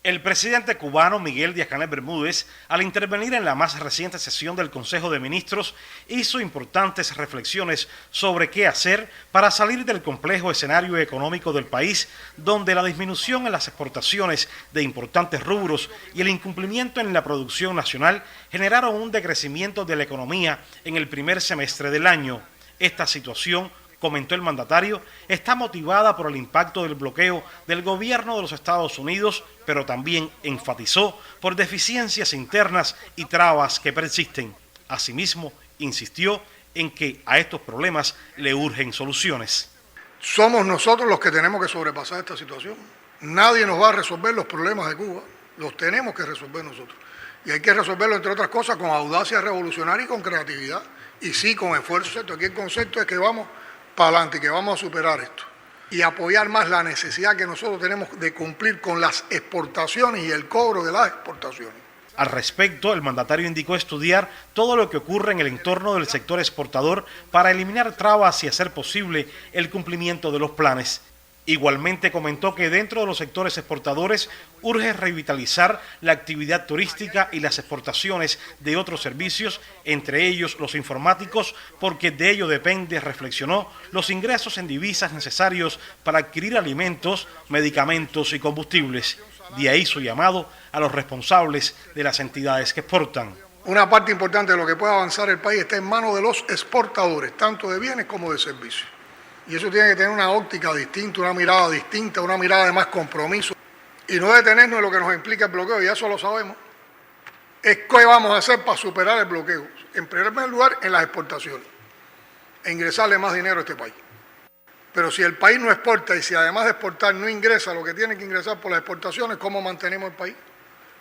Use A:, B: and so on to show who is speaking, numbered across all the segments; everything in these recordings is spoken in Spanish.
A: El presidente cubano Miguel Díaz-Canel Bermúdez, al intervenir en la más reciente sesión del Consejo de Ministros, hizo importantes reflexiones sobre qué hacer para salir del complejo escenario económico del país, donde la disminución en las exportaciones de importantes rubros y el incumplimiento en la producción nacional generaron un decrecimiento de la economía en el primer semestre del año. Esta situación, comentó el mandatario, está motivada por el impacto del bloqueo del gobierno de los Estados Unidos, pero también enfatizó por deficiencias internas y trabas que persisten. Asimismo, insistió en que a estos problemas le urgen soluciones.
B: Somos nosotros los que tenemos que sobrepasar esta situación. Nadie nos va a resolver los problemas de Cuba, los tenemos que resolver nosotros. Y hay que resolverlo, entre otras cosas, con audacia revolucionaria y con creatividad. Y sí, con esfuerzo, ¿cierto? Aquí el concepto es que vamos para adelante, que vamos a superar esto y apoyar más la necesidad que nosotros tenemos de cumplir con las exportaciones y el cobro de las exportaciones.
A: Al respecto, el mandatario indicó estudiar todo lo que ocurre en el entorno del sector exportador para eliminar trabas y hacer posible el cumplimiento de los planes. Igualmente comentó que dentro de los sectores exportadores urge revitalizar la actividad turística y las exportaciones de otros servicios, entre ellos los informáticos, porque de ello depende, reflexionó, los ingresos en divisas necesarios para adquirir alimentos, medicamentos y combustibles. De ahí su llamado a los responsables de las entidades que exportan.
B: Una parte importante de lo que puede avanzar el país está en manos de los exportadores, tanto de bienes como de servicios. Y eso tiene que tener una óptica distinta, una mirada distinta, una mirada de más compromiso. Y no detenernos en lo que nos implica el bloqueo, y eso lo sabemos. Es qué vamos a hacer para superar el bloqueo. En primer lugar, en las exportaciones. E ingresarle más dinero a este país. Pero si el país no exporta y si además de exportar no ingresa lo que tiene que ingresar por las exportaciones, ¿cómo mantenemos el país?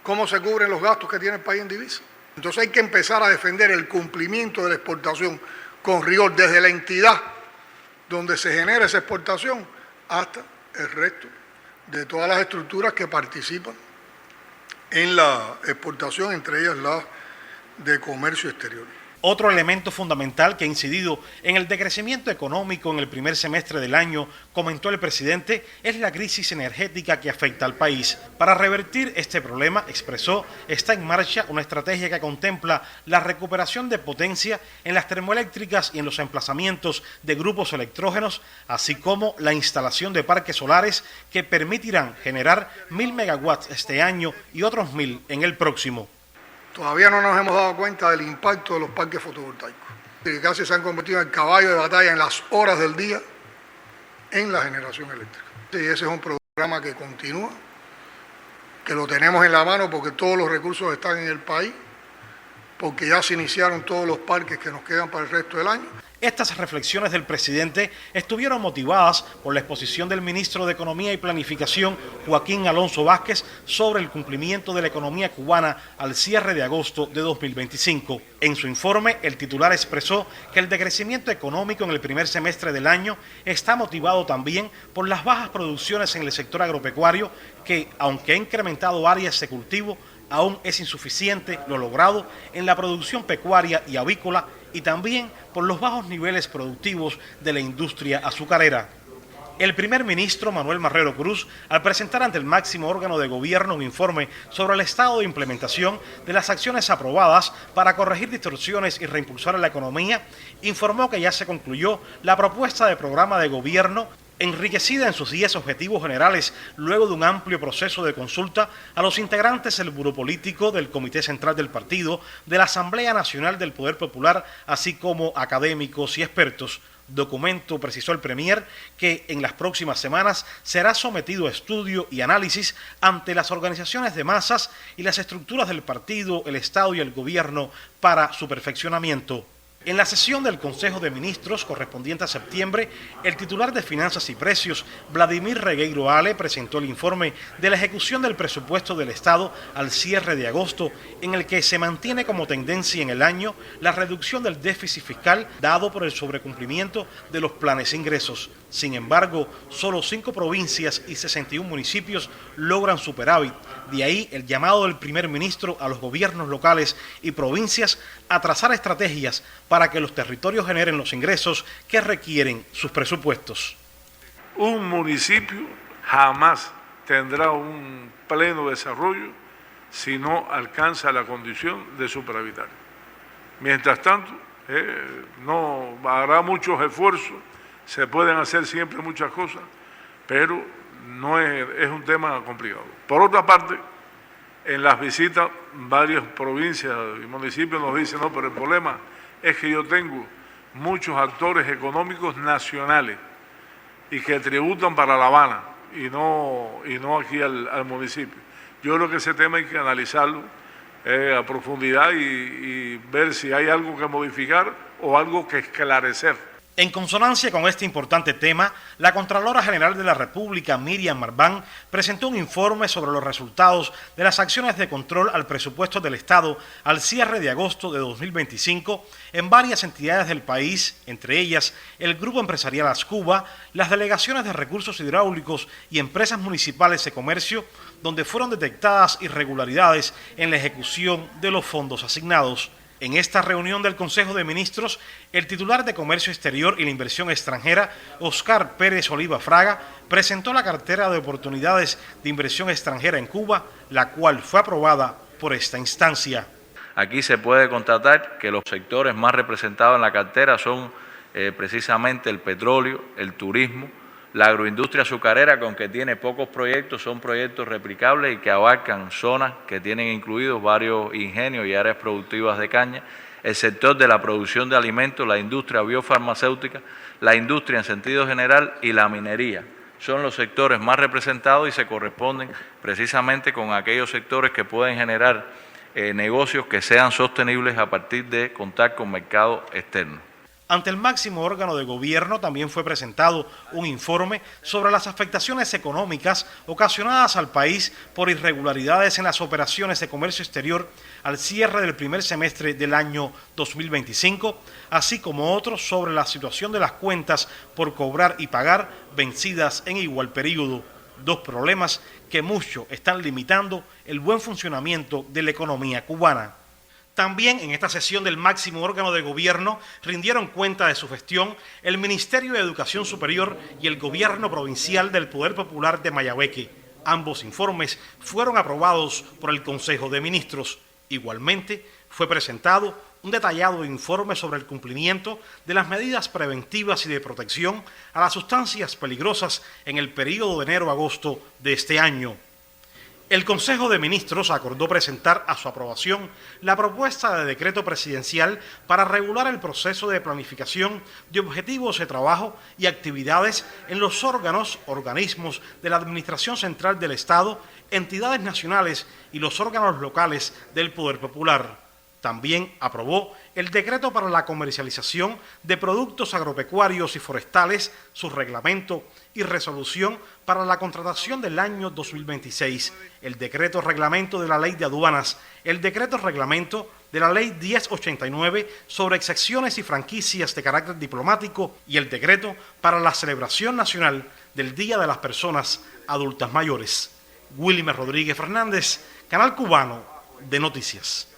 B: ¿Cómo se cubren los gastos que tiene el país en divisas? Entonces hay que empezar a defender el cumplimiento de la exportación con rigor desde la entidad donde se genera esa exportación hasta el resto de todas las estructuras que participan en la exportación, entre ellas la de comercio exterior.
A: Otro elemento fundamental que ha incidido en el decrecimiento económico en el primer semestre del año, comentó el presidente, es la crisis energética que afecta al país. Para revertir este problema, expresó, está en marcha una estrategia que contempla la recuperación de potencia en las termoeléctricas y en los emplazamientos de grupos electrógenos, así como la instalación de parques solares que permitirán generar 1.000 megawatts este año y otros 1.000 en el próximo.
B: Todavía no nos hemos dado cuenta del impacto de los parques fotovoltaicos, que casi se han convertido en caballo de batalla en las horas del día en la generación eléctrica. Y ese es un programa que continúa, que lo tenemos en la mano porque todos los recursos están en el país, porque ya se iniciaron todos los parques que nos quedan para el resto del año.
A: Estas reflexiones del presidente estuvieron motivadas por la exposición del ministro de Economía y Planificación, Joaquín Alonso Vázquez, sobre el cumplimiento de la economía cubana al cierre de agosto de 2025. En su informe, el titular expresó que el decrecimiento económico en el primer semestre del año está motivado también por las bajas producciones en el sector agropecuario, que, aunque ha incrementado áreas de cultivo, aún es insuficiente lo logrado en la producción pecuaria y avícola, y también por los bajos niveles productivos de la industria azucarera. El primer ministro Manuel Marrero Cruz, al presentar ante el máximo órgano de gobierno un informe sobre el estado de implementación de las acciones aprobadas para corregir distorsiones y reimpulsar la economía, informó que ya se concluyó la propuesta de programa de gobierno enriquecida en sus 10 objetivos generales luego de un amplio proceso de consulta a los integrantes del Buró Político, del Comité Central del Partido, de la Asamblea Nacional del Poder Popular, así como académicos y expertos. Documento, precisó el Premier, que en las próximas semanas será sometido a estudio y análisis ante las organizaciones de masas y las estructuras del partido, el Estado y el Gobierno para su perfeccionamiento. En la sesión del Consejo de Ministros correspondiente a septiembre, el titular de Finanzas y Precios, Vladimir Regueiro Ale, presentó el informe de la ejecución del presupuesto del Estado al cierre de agosto, en el que se mantiene como tendencia en el año la reducción del déficit fiscal dado por el sobrecumplimiento de los planes de ingresos. Sin embargo, solo 5 provincias y 61 municipios logran superávit. De ahí el llamado del primer ministro a los gobiernos locales y provincias a trazar estrategias para que los territorios generen los ingresos que requieren sus presupuestos.
C: Un municipio jamás tendrá un pleno desarrollo si no alcanza la condición de superavitario. Mientras tanto, no habrá muchos esfuerzos, se pueden hacer siempre muchas cosas, pero no es un tema complicado. Por otra parte, en las visitas, varias provincias y municipios nos dicen, no, pero el problema es que yo tengo muchos actores económicos nacionales y que tributan para La Habana y no aquí al municipio. Yo creo que ese tema hay que analizarlo a profundidad y ver si hay algo que modificar o algo que esclarecer.
A: En consonancia con este importante tema, la Contralora General de la República, Miriam Marván, presentó un informe sobre los resultados de las acciones de control al presupuesto del Estado al cierre de agosto de 2025 en varias entidades del país, entre ellas el Grupo Empresarial Ascuba, las delegaciones de recursos hidráulicos y empresas municipales de comercio, donde fueron detectadas irregularidades en la ejecución de los fondos asignados. En esta reunión del Consejo de Ministros, el titular de Comercio Exterior y la Inversión Extranjera, Oscar Pérez Oliva Fraga, presentó la cartera de oportunidades de inversión extranjera en Cuba, la cual fue aprobada por esta instancia.
D: Aquí se puede constatar que los sectores más representados en la cartera son precisamente el petróleo, el turismo, la agroindustria azucarera, que aunque tiene pocos proyectos, son proyectos replicables y que abarcan zonas que tienen incluidos varios ingenios y áreas productivas de caña, el sector de la producción de alimentos, la industria biofarmacéutica, la industria en sentido general y la minería. Son los sectores más representados y se corresponden precisamente con aquellos sectores que pueden generar negocios que sean sostenibles a partir de contar con mercado externo.
A: Ante el máximo órgano de gobierno también fue presentado un informe sobre las afectaciones económicas ocasionadas al país por irregularidades en las operaciones de comercio exterior al cierre del primer semestre del año 2025, así como otros sobre la situación de las cuentas por cobrar y pagar vencidas en igual periodo. Dos problemas que mucho están limitando el buen funcionamiento de la economía cubana. También en esta sesión del máximo órgano de gobierno rindieron cuenta de su gestión el Ministerio de Educación Superior y el Gobierno Provincial del Poder Popular de Mayabeque. Ambos informes fueron aprobados por el Consejo de Ministros. Igualmente, fue presentado un detallado informe sobre el cumplimiento de las medidas preventivas y de protección a las sustancias peligrosas en el periodo de enero a agosto de este año. El Consejo de Ministros acordó presentar a su aprobación la propuesta de decreto presidencial para regular el proceso de planificación de objetivos de trabajo y actividades en los organismos de la Administración Central del Estado, entidades nacionales y los órganos locales del Poder Popular. También aprobó el decreto para la comercialización de productos agropecuarios y forestales, su reglamento y resolución para la contratación del año 2026, el decreto reglamento de la Ley de Aduanas, el decreto reglamento de la Ley 1089 sobre excepciones y franquicias de carácter diplomático y el decreto para la celebración nacional del Día de las Personas Adultas Mayores. Wilmer Rodríguez Fernández, Canal Cubano de Noticias.